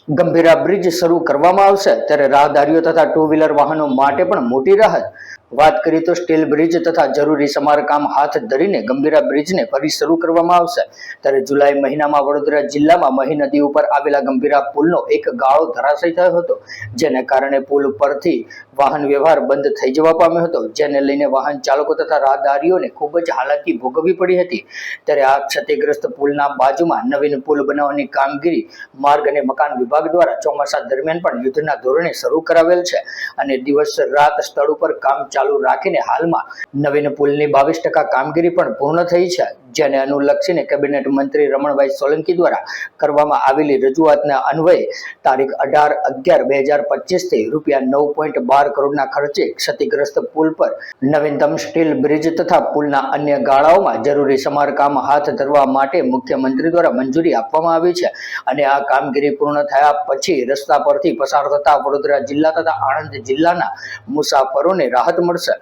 Gambhira bridge શરૂ કરવામાં આવશે ત્યારે રાહદારીઓ તથા ટુ વ્હીલર વાહનો માટે પણ મોટી રાહત. વાત કરીએ તો સ્ટીલ બ્રિજ તથા જરૂરી સમારકામ હાથ ધરીને ગંભીરા બ્રિજને ફરી શરૂ કરવામાં આવશે. ત્યારે જુલાઈ મહિનામાં વડોદરા જિલ્લામાં મહી નદી ઉપર આવેલા ગંભીરા પુલનો એક ગાળો ધરાશયી થયો હતો, જેને કારણે પુલ પરથી વાહન વ્યવહાર બંધ થઈ જવા પામ્યો હતો, જેને લઈને વાહન ચાલકો તથા રાહદારીઓને ખૂબ જ હાલાકી ભોગવવી પડી હતી. ત્યારે આ ક્ષતિગ્રસ્ત પુલના બાજુમાં નવીન પુલ બનાવવાની કામગીરી માર્ગ અને મકાન વિભાગ દ્વારા ચોમાસા દરમિયાન પણ યુદ્ધના ધોરણે શરૂ કરાવેલ છે અને દિવસ રાત સ્થળ ઉપર કામ ચાલુ રાખીને હાલમાં નવીન પુલની 22% કામગીરી પણ પૂર્ણ થઈ છે, જેને અનુલક્ષીને કેબિનેટ મંત્રી રમણભાઈ સોલંકી દ્વારા કરવામાં આવેલી રજૂઆતના અન્વયે તારીખ 18/11/2025 થી ₹9.12 કરોડના ખર્ચે ક્ષતિગ્રસ્ત પુલ પર નવીનતમ સ્ટીલ બ્રિજ તથા પુલના અન્ય ગાળાઓમાં જરૂરી સમારકામ હાથ ધરવા માટે મુખ્યમંત્રી દ્વારા મંજૂરી આપવામાં આવી છે અને આ કામગીરી પૂર્ણ થયા પછી રસ્તા પરથી પસાર થતા વડોદરા જિલ્લા તથા આણંદ જિલ્લાના મુસાફરોને રાહત મળશે.